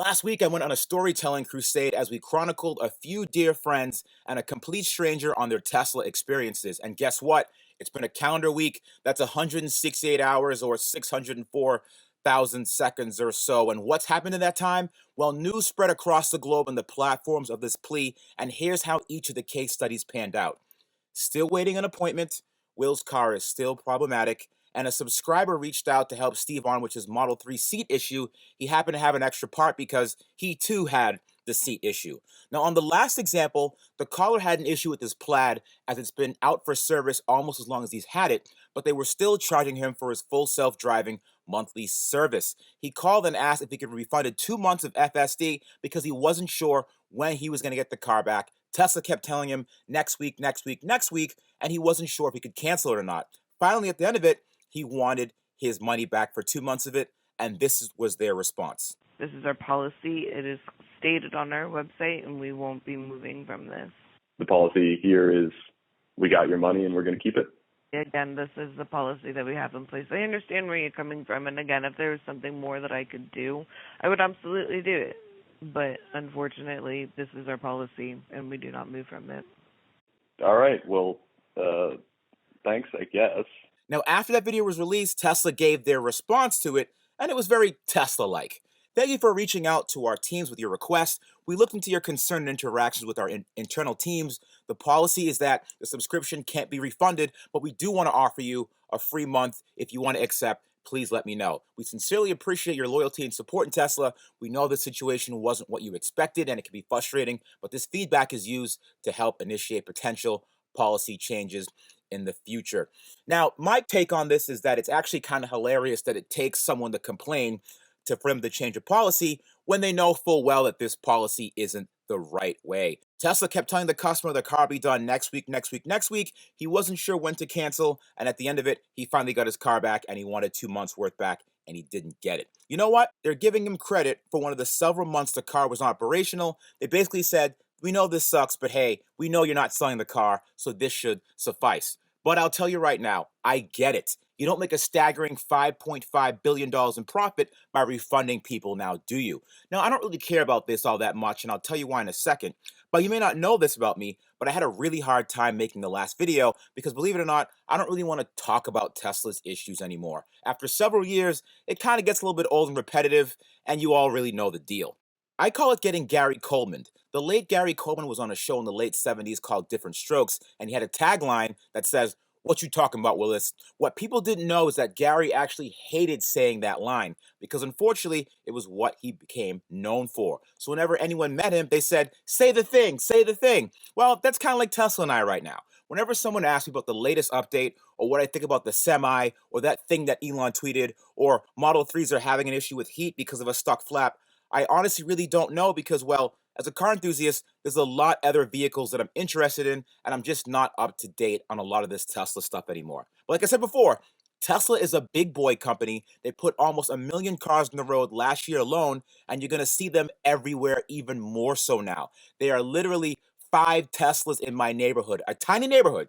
Last week, I went on a storytelling crusade as we chronicled a few dear friends and a complete stranger on their Tesla experiences. And guess what? It's been a calendar week. That's 168 hours or 604,000 seconds or so. And what's happened in that time? Well, news spread across the globe on the platforms of this plea. And here's how each of the case studies panned out. Still waiting an appointment. Will's car is still problematic. And a subscriber reached out to help Steve on with his Model 3 seat issue. He happened to have an extra part because he too had the seat issue. Now, on the last example, the caller had an issue with his Plaid as it's been out for service almost as long as he's had it, but they were still charging him for his full self-driving monthly service. He called and asked if he could be refunded 2 months of FSD because he wasn't sure when he was going to get the car back. Tesla kept telling him next week, next week, next week, and he wasn't sure if he could cancel it or not. Finally, at the end of it, he wanted his money back for 2 months of it, and was their response. This is our policy. It is stated on our website, and we won't be moving from this. The policy here is we got your money and we're going to keep it. Again, this is the policy that we have in place. I understand where you're coming from, and again, if there was something more that I could do, I would absolutely do it. But unfortunately, this is our policy, and we do not move from it. All right. Well, thanks, I guess. Now, after that video was released, Tesla gave their response to it, and it was very Tesla-like. Thank you for reaching out to our teams with your request. We looked into your concern and interactions with our internal teams. The policy is that the subscription can't be refunded, but we do want to offer you a free month. If you want to accept, please let me know. We sincerely appreciate your loyalty and support in Tesla. We know the situation wasn't what you expected, and it can be frustrating, but this feedback is used to help initiate potential policy changes in the future. Now, my take on this is that it's actually kind of hilarious that it takes someone to complain for them to change a policy when they know full well that this policy isn't the right way. Tesla kept telling the customer the car will be done next week, next week, next week. He wasn't sure when to cancel, and at the end of it, he finally got his car back, and he wanted 2 months worth back, and he didn't get it. You know what? They're giving him credit for one of the several months the car was operational. They basically said, we know this sucks, but hey, we know you're not selling the car, so this should suffice. But I'll tell you right now, I get it. You don't make a staggering $5.5 billion in profit by refunding people now, do you? Now, I don't really care about this all that much, and I'll tell you why in a second. But you may not know this about me, but I had a really hard time making the last video because, believe it or not, I don't really want to talk about Tesla's issues anymore. After several years, it kind of gets a little bit old and repetitive, and you all really know the deal. I call it getting Gary Coleman. The late Gary Coleman was on a show in the late 70s called Different Strokes, and he had a tagline that says, "What you talking about, Willis?" What people didn't know is that Gary actually hated saying that line because unfortunately, it was what he became known for. So whenever anyone met him, they said, "Say the thing, say the thing." Well, that's kind of like Tesla and I right now. Whenever someone asks me about the latest update or what I think about the Semi or that thing that Elon tweeted or Model 3s are having an issue with heat because of a stuck flap, I honestly really don't know because, well, as a car enthusiast, there's a lot other vehicles that I'm interested in, and I'm just not up to date on a lot of this Tesla stuff anymore. But like I said before, Tesla is a big boy company. They put almost 1 million cars on the road last year alone, and you're going to see them everywhere even more so now. There are literally 5 Teslas in my neighborhood, a tiny neighborhood.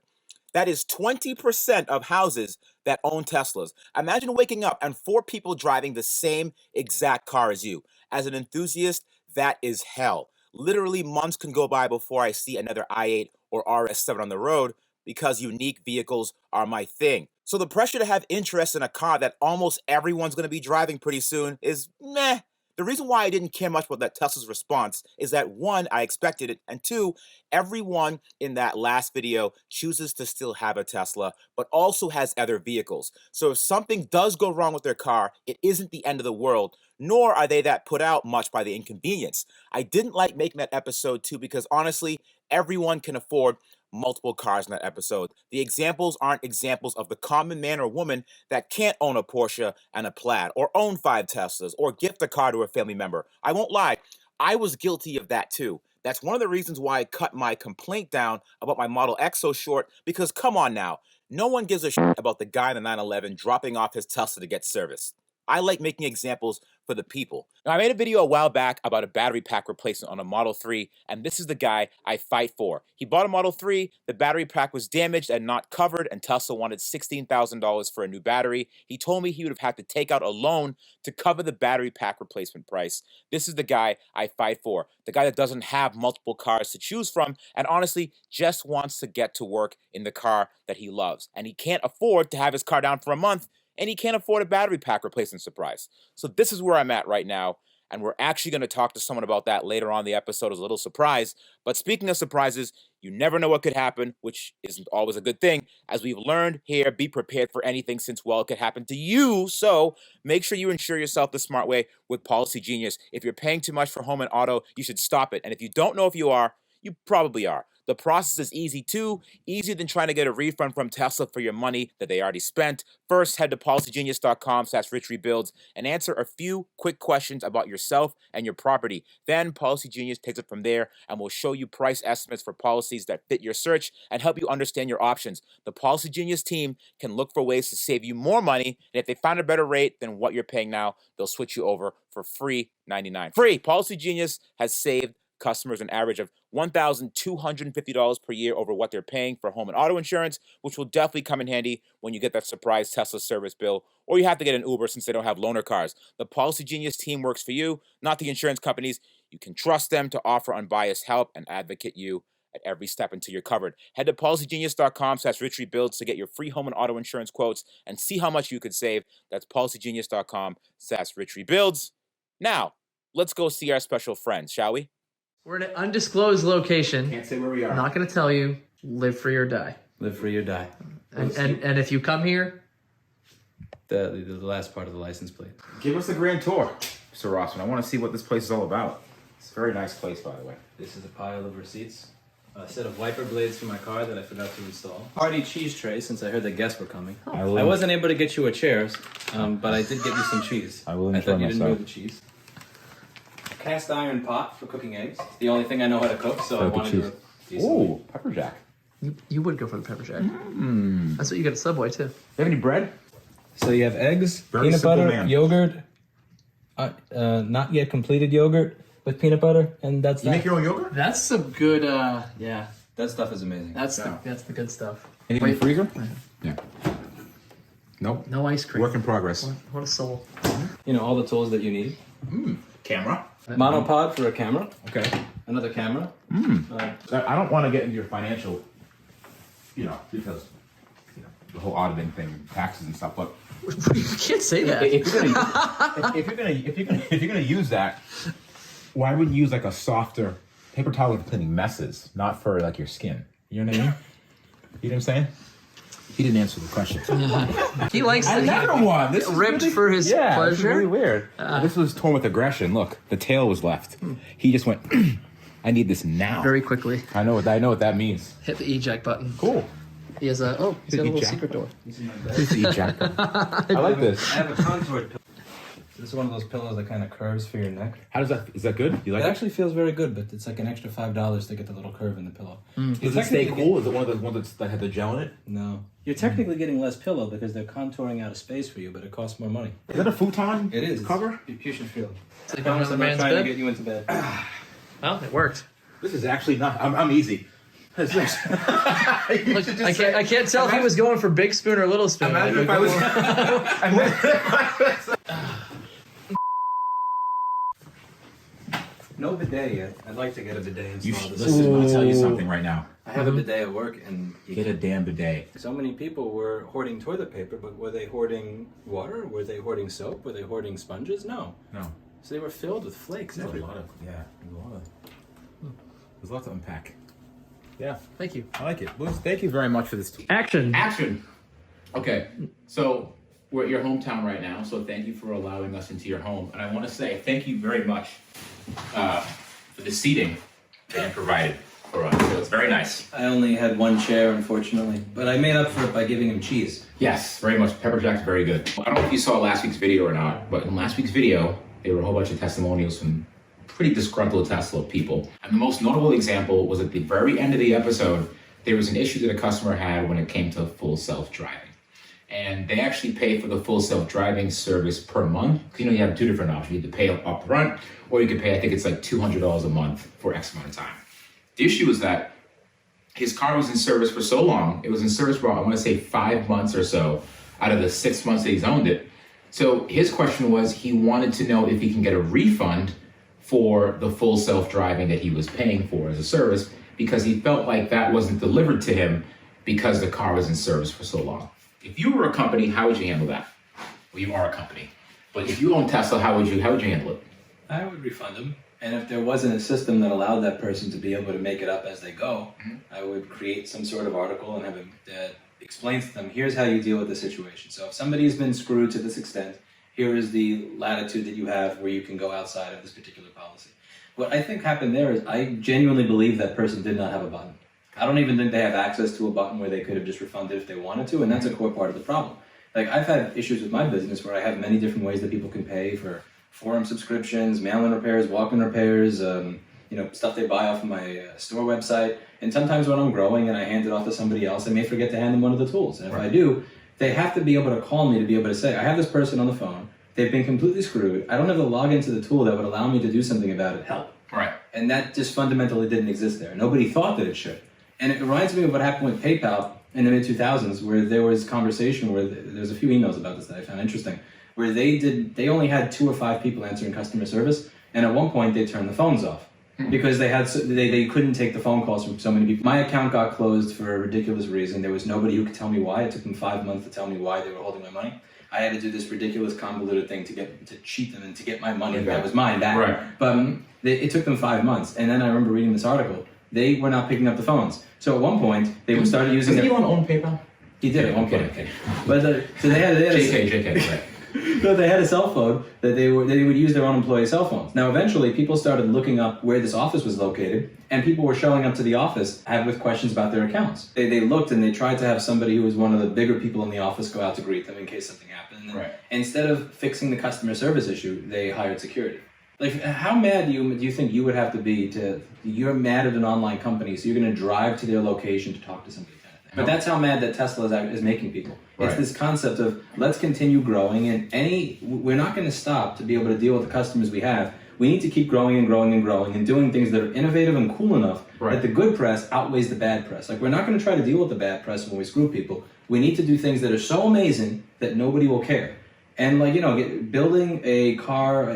That is 20% of houses that own Teslas. Imagine waking up and 4 people driving the same exact car as you. As an enthusiast, that is hell. Literally, months can go by before I see another i8 or RS7 on the road because unique vehicles are my thing. So the pressure to have interest in a car that almost everyone's going to be driving pretty soon is meh. The reason why I didn't care much about that Tesla's response is that 1, I expected it, and 2, everyone in that last video chooses to still have a Tesla, but also has other vehicles. So if something does go wrong with their car, it isn't the end of the world, nor are they that put out much by the inconvenience. I didn't like making that episode too because honestly, everyone can afford multiple cars in that episode. The examples aren't examples of the common man or woman that can't own a Porsche and a Plaid, or own 5 Teslas, or gift a car to a family member. I won't lie, I was guilty of that too. That's one of the reasons why I cut my complaint down about my Model X so short, because come on now, no one gives a shit about the guy in the 911 dropping off his Tesla to get service. I like making examples for the people. Now, I made a video a while back about a battery pack replacement on a Model 3, and this is the guy I fight for. He bought a Model 3, the battery pack was damaged and not covered, and Tesla wanted $16,000 for a new battery. He told me he would have had to take out a loan to cover the battery pack replacement price. This is the guy I fight for, the guy that doesn't have multiple cars to choose from, and honestly just wants to get to work in the car that he loves. And he can't afford to have his car down for a month, and he can't afford a battery pack replacement surprise. So this is where I'm at right now, and we're actually going to talk to someone about that later on in the episode as a little surprise. But speaking of surprises, you never know what could happen, which isn't always a good thing. As we've learned here, be prepared for anything since, well, it could happen to you. So make sure you insure yourself the smart way with Policy Genius. If you're paying too much for home and auto, you should stop it. And if you don't know if you are, you probably are. The process is easy too, easier than trying to get a refund from Tesla for your money that they already spent. First, head to policygenius.com/richrebuilds and answer a few quick questions about yourself and your property. Then Policy Genius takes it from there and will show you price estimates for policies that fit your search and help you understand your options. The Policy Genius team can look for ways to save you more money, and if they find a better rate than what you're paying now, they'll switch you over for free $99. Free! Policy Genius has saved customers an average of $1,250 per year over what they're paying for home and auto insurance, which will definitely come in handy when you get that surprise Tesla service bill, or you have to get an Uber since they don't have loaner cars. The Policy Genius team works for you, not the insurance companies. You can trust them to offer unbiased help and advocate you at every step until you're covered. Head to policygenius.com/richrebuilds to get your free home and auto insurance quotes and see how much you could save. That's policygenius.com/richrebuilds. Now, let's go see our special friends, shall we? We're in an undisclosed location. Can't say where we are. I'm not going to tell you. Live free or die. Live free or die. And if you come here, The last part of the license plate. Give us a grand tour, Mr. Rossman. I want to see what this place is all about. It's a very nice place, by the way. This is a pile of receipts. A set of wiper blades for my car that I forgot to install. Party cheese tray, since I heard that guests were coming. I wasn't able to get you a chair, but I did get you some cheese. I will I enjoy thought you myself. didn't know the cheese. Cast iron pot for cooking eggs. It's the only thing I know how to cook, so I wanted to. Ooh, pepper jack. you would go for the pepper jack. That's what you get at Subway, too. You have any bread? So you have eggs, Very peanut simple butter, man. yogurt, not yet completed yogurt with peanut butter, and that's You that. make your own yogurt? That's some good, yeah. That stuff is amazing. That's the good stuff. Anything in the freezer? Yeah. Nope. No ice cream. Work in progress. What a soul. You know, all the tools that you need. Camera. Monopod for a camera. Okay. Another camera. I don't want to get into your financial, because, the whole auditing thing, taxes and stuff. But You can't say that. if you're gonna use that, why wouldn't you use like a softer paper towel for cleaning messes, not for like your skin? You know what I mean? You know what I'm saying? He didn't answer the question. He likes that. Another one. This is ripped really, for his yeah, pleasure. This is really weird. This was torn with aggression. Look, the tail was left. He just went. I need this now. Very quickly. I know what that means. Hit the eject button. Cool. He has he's got a little eject secret door. This is eject. I like this. I have a contoured pillow. This is one of those pillows that kind of curves for your neck. How does that? Is that good? You like It it? actually feels very good, but it's like an extra $5 to get the little curve in the pillow. Does it stay cool? Is it one of those ones that had the gel in it? No. You're technically getting less pillow because they're contouring out a space for you, but it costs more money. Is that a futon? It is. Cover? You should feel it. Sleep I promise on I'm the not man's trying to bed. get you into bed. Well, it worked. This is actually not. I'm easy. Look, I can't tell if he was going for big spoon or little spoon. Imagine if I was. No bidet yet. I'd like to get a bidet installed. Listen, I'm gonna tell you something right now. I have a bidet at work, and Get a damn bidet. so many people were hoarding toilet paper, but were they hoarding water? Were they hoarding soap? Were they hoarding sponges? No. No. So they were filled with flakes There's a everywhere. lot of There's a lot to unpack. Yeah, Thank you. I like it. Well, thank you very much for this. Action. Action. Okay, so we're at your hometown right now, so thank you for allowing us into your home. And I want to say thank you very much for the seating that you provided for us. So it's very nice. I only had one chair, unfortunately, but I made up for it by giving him cheese. Yes, very much. Pepper Jack's very good. I don't know if you saw last week's video or not, but in last week's video, there were a whole bunch of testimonials from pretty disgruntled Tesla people. And the most notable example was at the very end of the episode, there was an issue that a customer had when it came to full self-driving. and they actually pay for the full self-driving service per month. You know, you have two different options. You can pay up front, or you can pay, I think it's like $200 a month for X amount of time. The issue is that his car was in service for so long. It was in service for, I want to say 5 months or so out of the 6 months that he's owned it. So his question was, he wanted to know if he can get a refund for the full self-driving that he was paying for as a service, because he felt like that wasn't delivered to him because the car was in service for so long. If you were a company, how would you handle that? Well, you are a company. But if you own Tesla, how would you handle it? I would refund them. And if there wasn't a system that allowed that person to be able to make it up as they go, I would create some sort of article and have it that explains to them, here's how you deal with the situation. So if somebody's been screwed to this extent, here is the latitude that you have where you can go outside of this particular policy. What I think happened there is I genuinely believe that person did not have a button. I don't even think they have access to a button where they could have just refunded if they wanted to, and that's a core part of the problem. Like, I've had issues with my business where I have many different ways that people can pay for forum subscriptions, mail-in repairs, walk-in repairs, stuff they buy off of my store website. And sometimes when I'm growing and I hand it off to somebody else, I may forget to hand them one of the tools. And if I do, they have to be able to call me to be able to say, I have this person on the phone, they've been completely screwed, I don't have the login to the tool that would allow me to do something about it, help. Right. And that just fundamentally didn't exist there. Nobody thought that it should. And it reminds me of what happened with PayPal in the mid-2000s, where there was conversation where there's a few emails about this that I found interesting, where they only had 2 or 5 people answering customer service, and at one point they turned the phones off because they couldn't take the phone calls from so many people. My account got closed for a ridiculous reason. There was nobody who could tell me why. It took them 5 months to tell me why they were holding my money. I had to do this ridiculous convoluted thing to cheat them and to get my money that was mine back. Right. But it took them 5 months, and then I remember reading this article. They were not picking up the phones. So at one point, they would start using. Does anyone own PayPal? He did at one point. Okay. But so they had JK, right. So they had a cell phone that they would use their own employee cell phones. Now eventually people started looking up where this office was located, and people were showing up to the office with questions about their accounts. They looked and they tried to have somebody who was one of the bigger people in the office go out to greet them in case something happened. And instead of fixing the customer service issue, they hired security. Like, how mad do you think you would have to be you're mad at an online company, so you're going to drive to their location to talk to somebody kind of thing. But that's how mad that Tesla is making people. It's this concept of let's continue growing, and we're not going to stop to be able to deal with the customers we have. We need to keep growing and growing and growing and doing things that are innovative and cool enough that the good press outweighs the bad press. Like, we're not going to try to deal with the bad press when we screw people. We need to do things that are so amazing that nobody will care. And building an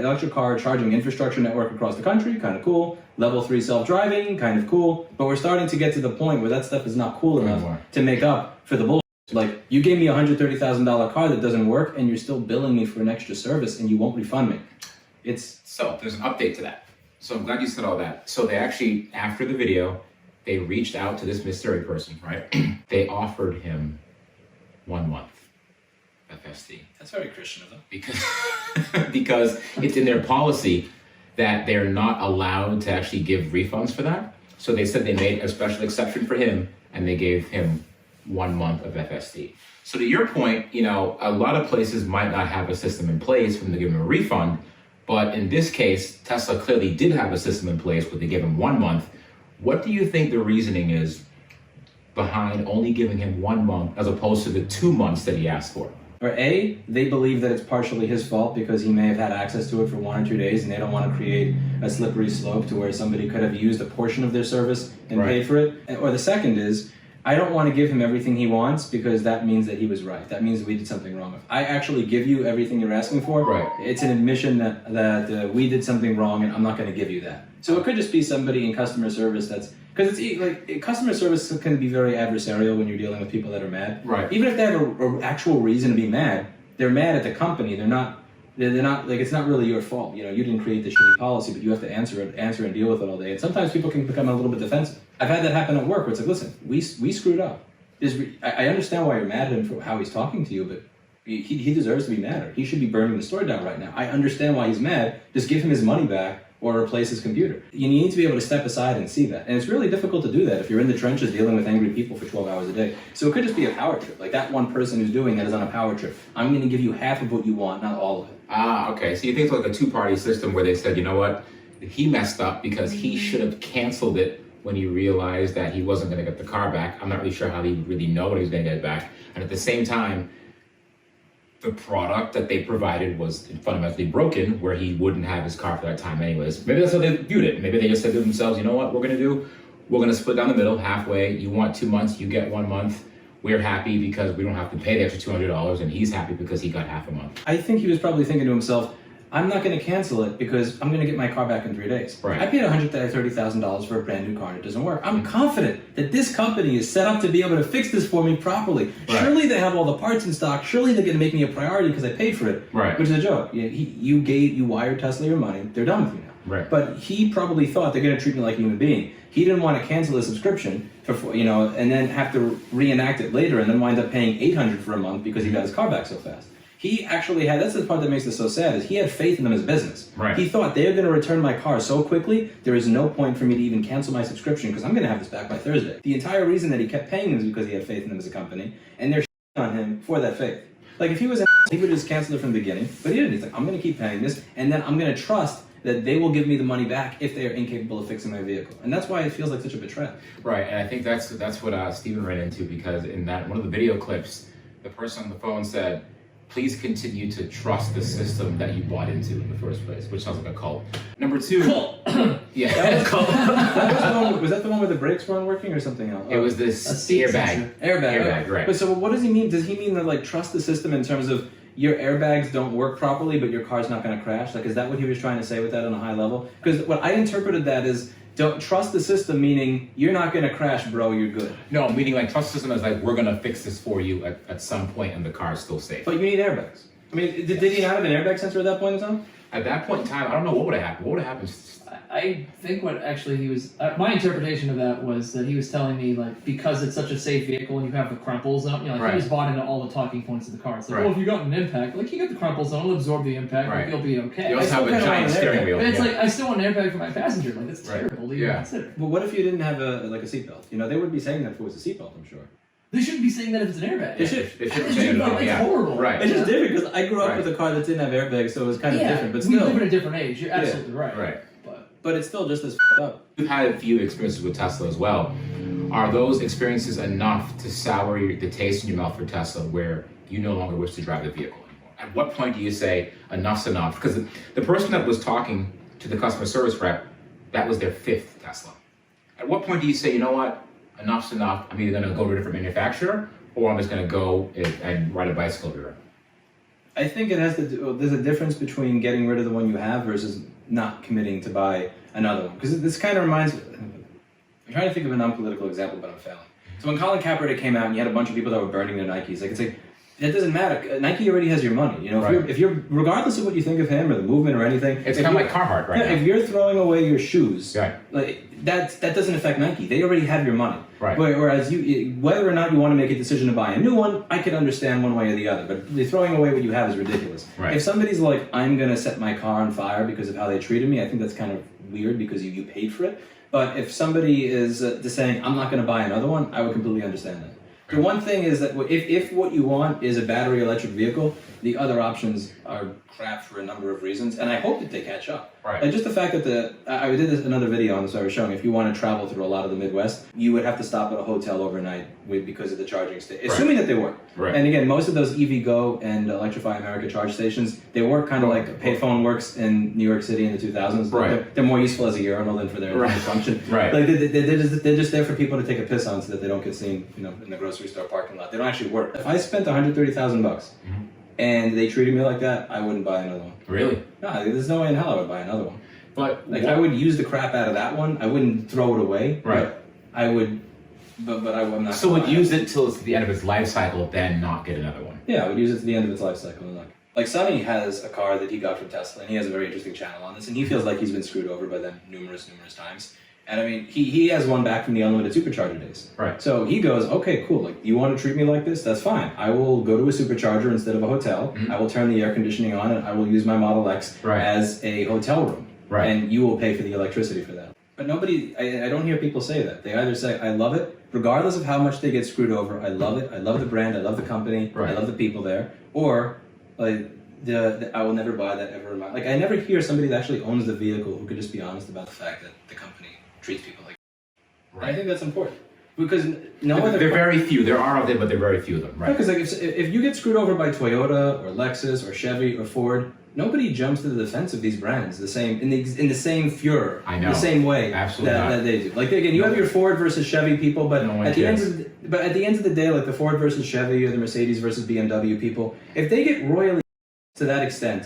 electric car charging infrastructure network across the country, kind of cool. Level 3 self-driving, kind of cool. But we're starting to get to the point where that stuff is not cool enough to make up for the bullshit. Like, you gave me a $130,000 car that doesn't work, and you're still billing me for an extra service, and you won't refund me. So there's an update to that. So I'm glad you said all that. So they actually, after the video, they reached out to this mystery person, right? They offered him 1 month. FSD. That's very Christian of them. Because it's in their policy that they're not allowed to actually give refunds for that. So they said they made a special exception for him, and they gave him 1 month of FSD. So to your point, a lot of places might not have a system in place for them to give him a refund, but in this case, Tesla clearly did have a system in place where they gave him 1 month. What do you think the reasoning is behind only giving him 1 month as opposed to the 2 months that he asked for? Or A, they believe that it's partially his fault because he may have had access to it for 1 or 2 days, and they don't want to create a slippery slope to where somebody could have used a portion of their service and paid for it. Or the second is, I don't want to give him everything he wants because that means that he was right. That means we did something wrong. If I actually give you everything you're asking for, it's an admission that we did something wrong, and I'm not going to give you that. So it could just be somebody in customer service because it's customer service can be very adversarial when you're dealing with people that are mad. Right. Even if they have an actual reason to be mad, they're mad at the company. They're not it's not really your fault. You didn't create the shitty policy, but you have to answer and deal with it all day. And sometimes people can become a little bit defensive. I've had that happen at work where it's like, listen, we screwed up. I understand why you're mad at him for how he's talking to you, but he deserves to be madder. He should be burning the store down right now. I understand why he's mad. Just give him his money back or replace his computer. You need to be able to step aside and see that. And it's really difficult to do that if you're in the trenches dealing with angry people for 12 hours a day. So it could just be a power trip. Like that one person who's doing that is on a power trip. I'm going to give you half of what you want, not all of it. Ah, okay. So you think it's like a two-party system where they said, you know what, he messed up because he should have canceled it when he realized that he wasn't going to get the car back. I'm not really sure how he would really know when he was going to get it back. And at the same time, the product that they provided was fundamentally broken, where he wouldn't have his car for that time anyways. Maybe that's how they viewed it. Maybe they just said to themselves, you know what we're going to do? We're going to split down the middle halfway. You want 2 months, you get 1 month. We're happy because we don't have to pay the extra $200, and he's happy because he got half a month. I think he was probably thinking to himself, I'm not going to cancel it because I'm going to get my car back in 3 days. Right. I paid $130,000 for a brand new car and it doesn't work. I'm confident that this company is set up to be able to fix this for me properly. Right. Surely they have all the parts in stock. Surely they're going to make me a priority because I paid for it. Right. Which is a joke. You wired Tesla your money. They're done with you now. Right. But he probably thought they're going to treat me like a human being. He didn't want to cancel the subscription for, and then have to reenact it later and then wind up paying $800 for a month because he got his car back so fast. He actually had, that's the part that makes this so sad, is he had faith in them as business. Right. He thought they're going to return my car so quickly, there is no point for me to even cancel my subscription because I'm going to have this back by Thursday. The entire reason that he kept paying them is because he had faith in them as a company, and they're on him for that faith. Like if he was he would have just canceled it from the beginning, but he didn't. He's like, I'm going to keep paying this, and then I'm going to trust that they will give me the money back if they are incapable of fixing my vehicle. And that's why it feels like such a betrayal. Right, and I think that's what Stephen ran into, because in that one of the video clips, the person on the phone said, please continue to trust the system that you bought into in the first place, which sounds like a cult. Number two, yeah, Was that the one where the brakes weren't working or something else? it was this airbag. Airbag, right. But so what does he mean? Does he mean that like trust the system in terms of your airbags don't work properly, but your car's not going to crash? Like, is that what he was trying to say with that on a high level? Because what I interpreted that is, don't trust the system, meaning you're not going to crash, bro, you're good. No, meaning like trust the system is like, we're going to fix this for you at some point and the car is still safe. But you need airbags. I mean, did he not have an airbag sensor at that point in time? At that point in time, I don't know what would have happened. What would have happened? I think what actually he was, my interpretation of that was that he was telling me, like, because it's such a safe vehicle and you have the crumple zone, you know, like Right. he was bought into all the talking points of the car. It's like, Right. well, if you got an impact, like, you got the crumple zone, it'll absorb the impact, Right. like, you'll be okay. You also I have still a kinda giant want an steering airbag. wheel. But it's yeah. like, I still want an airbag for my passenger. Like, that's Right. terrible to even Yeah. consider. But what if you didn't have a seatbelt? You know, they would be saying that if it was a seatbelt, I'm sure. They shouldn't be saying that if it's an airbag. They should. They shouldn't They say it should, at all. like, Yeah. it's horrible. Right. It's just different because I grew up Right. with a car that didn't have airbags, so it was kind of Yeah, different. But we still, live in a different age. You're absolutely right. Right. but it's still just as f***ed up. You've had a few experiences with Tesla as well. Are those experiences enough to sour the taste in your mouth for Tesla, where you no longer wish to drive the vehicle anymore? At what point do you say enough's enough? Because the person that was talking to the customer service rep, that was their 5th Tesla. At what point do you say, you know what, enough's enough, I'm either going to go to a different manufacturer, or I'm just going to go and ride a bicycle everywhere? I think it has to do, there's a difference between getting rid of the one you have versus not committing to buy another one. Because this kind of reminds me, I'm trying to think of a non-political example, but I'm failing. So when Colin Kaepernick came out and you had a bunch of people that were burning their Nikes, like it's like, it doesn't matter. Nike already has your money. You know, if you're regardless of what you think of him or the movement or anything, It's kind of like Carhartt right now. if you're throwing away your shoes, Right. like that doesn't affect Nike. They already have your money. Right. Whereas whether or not you want to make a decision to buy a new one, I could understand one way or the other. But throwing away what you have is ridiculous. Right. If somebody's like, I'm going to set my car on fire because of how they treated me, I think that's kind of weird because you paid for it. But if somebody is just saying, I'm not going to buy another one, I would completely understand that. The one thing is that if what you want is a battery electric vehicle, the other options are crap for a number of reasons, and I hope that they catch up. Right. And just the fact that I did this another video on this I was showing, if you want to travel through a lot of the Midwest, you would have to stop at a hotel overnight because of the charging station, assuming that they work. Right. And again, most of those EVgo and Electrify America charge stations, they work kind of like payphone works in New York City in the 2000s. Right. They're more useful as a urinal than for their function. Right. Like they're just there for people to take a piss on so that they don't get seen, you know, in the grocery store parking lot. They don't actually work. If I spent $130,000 and they treated me like that, I wouldn't buy another one. Really? No, there's no way in hell I would buy another one. But Like I would use the crap out of that one. I wouldn't throw it away. Right. But I would. But I'm not. So would use it till it's the end of its life cycle, then not get another one. Yeah, I would use it to the end of its life cycle. Like Sonny has a car that he got from Tesla, and he has a very interesting channel on this, and he feels like he's been screwed over by them numerous times. And I mean, he has one back from the unlimited supercharger days. Right. So he goes, okay, cool. Like, you want to treat me like this? That's fine. I will go to a supercharger instead of a hotel. Mm-hmm. I will turn the air conditioning on, and I will use my Model X as a hotel room. Right. And you will pay for the electricity for that. But nobody, I don't hear people say that. They either say, I love it, regardless of how much they get screwed over. I love it. I love the brand. I love the company. Right. I love the people there. Or, like, I will never buy that ever in my. Like, I never hear somebody that actually owns the vehicle who could just be honest about the fact that the company treats people like. Right. I think that's important. Because no other. They're very few. There are of them, but they're very few of them, right? Because like if you get screwed over by Toyota or Lexus or Chevy or Ford, nobody jumps to the defense of these brands the same in the same furor. I know. The same way Absolutely that they do. Like again, you have your Ford versus Chevy people, but No one at the end cares. at the end of the day, like the Ford versus Chevy or the Mercedes versus BMW people, if they get royally to that extent,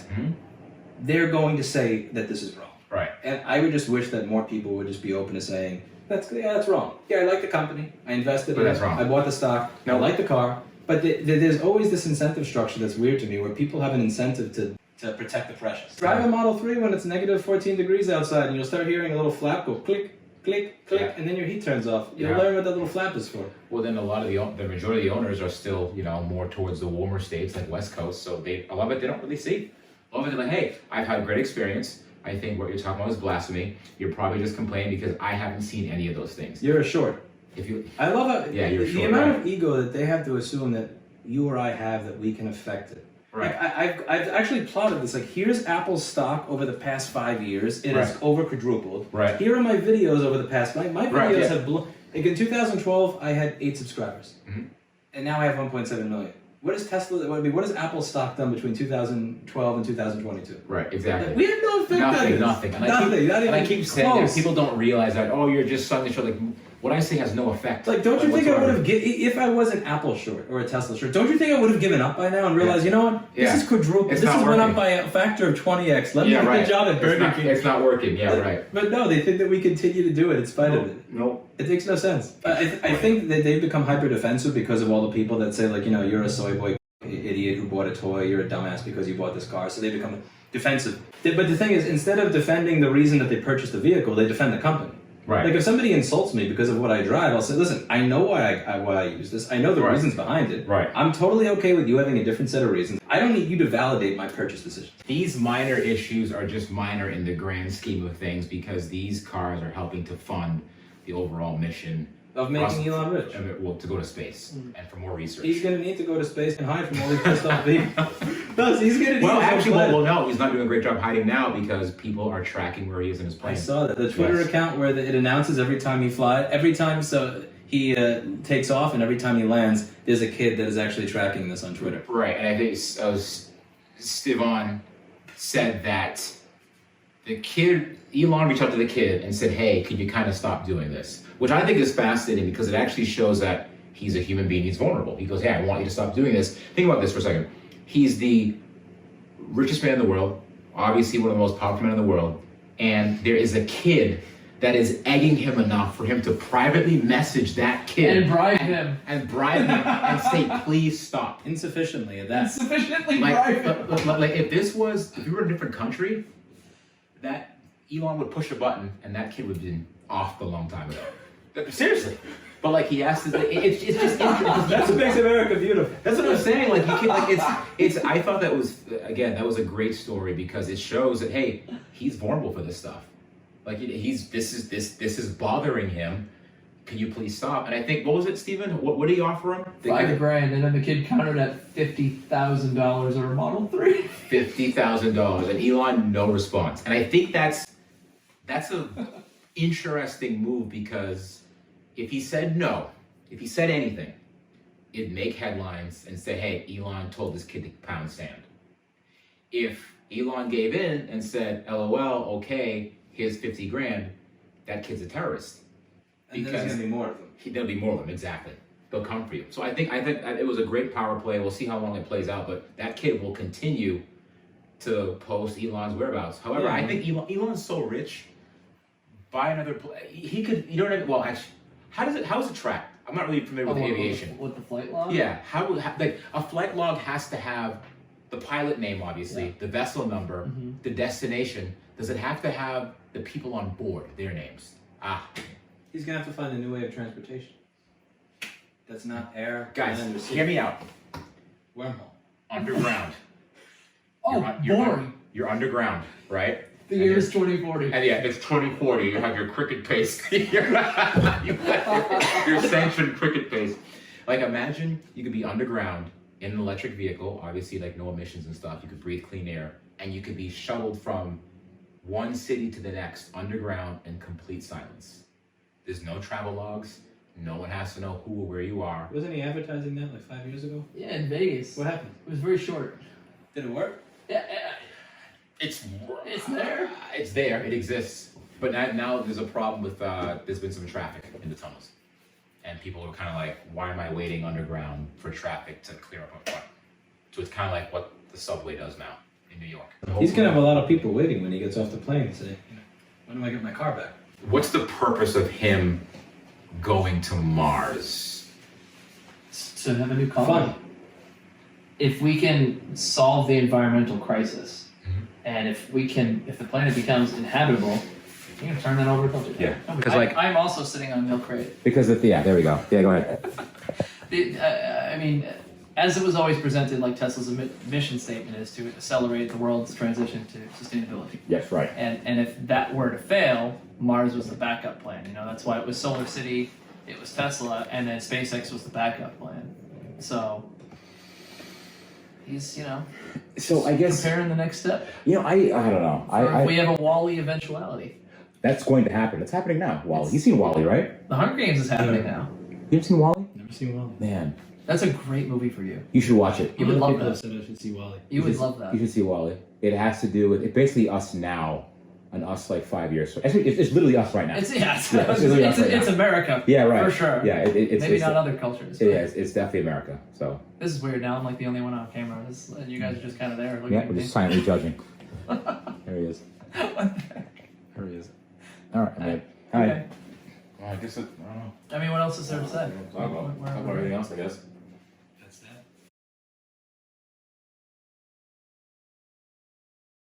they're going to say that this is wrong. Right. And I would just wish that more people would just be open to saying, that's wrong. Yeah, I like the company. I invested But in that's it. wrong. I bought the stock. I like the car. But there's always this incentive structure that's weird to me where people have an incentive to protect the precious. Drive a Model 3 when it's negative 14 degrees outside and you'll start hearing a little flap go click, click, click, Yeah. and then your heat turns off. You'll Yeah. learn what that little flap is for. Well, then a lot of the majority of the owners are still, more towards the warmer states like West Coast. So a lot of it they don't really see. A lot of it they're like, hey, I've had a great experience. I think what you're talking about is blasphemy. You're probably just complaining because I haven't seen any of those things. You're a short. If you, I love how Yeah, you're the short, amount right. of ego that they have to assume that you or I have that we can affect it. Right. Like I've actually plotted this. Like, here's Apple's stock over the past 5 years. It has Right. over quadrupled. Right. Here are my videos over the past. My videos Right, yeah. have blown. Like in 2012, I had 8 subscribers, and now I have 1.7 million. What is Tesla? What has Apple stock done between 2012 and 2022? right, exactly. Like, we have no effect on this. Nothing. And Nothing. I keep saying that close. people don't realize that. Oh, you're just suddenly short. Like what I say has no effect. Like, don't you think I whatsoever. would have, if I was an Apple short or a Tesla short, don't you think I would have given up by now and realized, you know what, Yeah. this is quadruple, It's this not has went up working. by a factor of 20x. Let me Yeah, get right. the job at Burger King. It's not working. Yeah, right. But no, they think that we continue to do it in spite of it. Nope. It makes no sense. I think that they've become hyper defensive because of all the people that say, like, you're a soy boy idiot who bought a toy, you're a dumbass because you bought this car. So they become defensive. But the thing is, instead of defending the reason that they purchased the vehicle, they defend the company. Right. Like, if somebody insults me because of what I drive, I'll say, listen, I know why I use this. I know the Right. reasons behind it. Right. I'm totally okay with you having a different set of reasons. I don't need you to validate my purchase decision. These minor issues are just minor in the grand scheme of things because these cars are helping to fund the overall mission Of making Elon rich. Well, to go to space and for more research. He's going to need to go to space and hide from all these pissed off people. No, he's going to need Well, his own actually, planet. no, he's not doing a great job hiding now because people are tracking where he is in his I plane. saw that. The Twitter Yes. account where it announces every time he flies, every time he takes off and every time he lands, there's a kid that is actually tracking this on Twitter. Right, and I think Stevan said that Elon reached out to the kid and said, hey, could you kind of stop doing this? Which I think is fascinating because it actually shows that he's a human being, he's vulnerable. He goes, hey, I want you to stop doing this. Think about this for a second. He's the richest man in the world, obviously one of the most powerful men in the world, and there is a kid that is egging him enough for him to privately message that kid. And bribe him. And bribe him and say, please stop. Insufficiently at that. Sufficiently bribe him. Like if we were in a different country, that Elon would push a button and that kid would have been off a long time ago. Seriously. But like he asked, it's just interesting. That's what makes America beautiful. That's what I'm saying. Like you can, it's. I thought that was a great story because it shows that hey, he's vulnerable for this stuff. Like this is bothering him. Can you please stop? And I think what was it, Stephen? What did he offer him? $5,000, and then the kid countered at $50,000 or a Model 3. $50,000, and Elon no response. And I think that's a interesting move because if he said no, if he said anything, it'd make headlines and say, hey, Elon told this kid to pound sand. If Elon gave in and said, LOL, okay, here's 50 grand, that kid's a terrorist. And there's going to be more of them. There'll be more of them, exactly. They'll come for you. So I think it was a great power play. We'll see how long it plays out, but that kid will continue to post Elon's whereabouts. However, Yeah. I think Elon's so rich. Buy another plane. He could. You know what I mean? Well, actually, how is it tracked? I'm not really familiar with aviation. With the flight log? Yeah. Like a flight log has to have the pilot name, obviously, Yeah. the vessel number, Mm-hmm. the destination. Does it have to have the people on board, their names? He's going to have to find a new way of transportation. That's not air, Guys, land, or sea. hear me out. Wormhole. Underground. Oh, You're boring. You're underground, right? The year is 2040. And yeah, it's 2040. You have your cricket pace. you have your sanctioned cricket pace. Like imagine you could be underground in an electric vehicle, obviously like no emissions and stuff. You could breathe clean air, and you could be shuttled from one city to the next underground in complete silence. There's no travel logs. No one has to know who or where you are. Wasn't he advertising that like 5 years ago? Yeah, in Vegas. What happened? It was very short. Did it work? Yeah, It's there. It's there. It exists. But now there's a problem with there's been some traffic in the tunnels, and people are kind of like, why am I waiting underground for traffic to clear up up front? So it's kind of like what the subway does now in New York. He's gonna have a lot of people waiting when he gets off the plane and say, when do I get my car back? What's the purpose of him going to Mars? To have a new colony. If we can solve the environmental crisis, and if the planet becomes inhabitable, you can turn that over to culture. Yeah, because I'm also sitting on a milk crate. because there we go. Yeah, go ahead. I mean, as it was always presented, like Tesla's mission statement is to accelerate the world's transition to sustainability. Yes, right. And if that were to fail, Mars was the backup plan. You know, that's why it was Solar City, it was Tesla, and then SpaceX was the backup plan. So he's, So I guess preparing the next step. I don't know. If we have a Wall-E eventuality. That's going to happen. It's happening now. Wall-E. You've seen Wall-E, right? The Hunger Games is happening now. You've seen Wall-E? Never seen Wally. Man, That's a great movie for you. you should watch it. You would love that. Said I should see Wally. You would love that. You should see Wall-E. It has to do with basically us now, and us like 5 years. Actually, it's literally us right now. It's literally us right it's now. America. Yeah, right. For sure. Yeah, it's Maybe not other cultures. It is. It's definitely America. So This is weird. Now I'm like the only one on camera. You guys are just kind of there looking yeah, at we're me. just silently judging. There he is. There he is. All right, man. All right. Okay. Well, I guess I don't know. I mean, what else is there to say? Talk about everything else, I guess.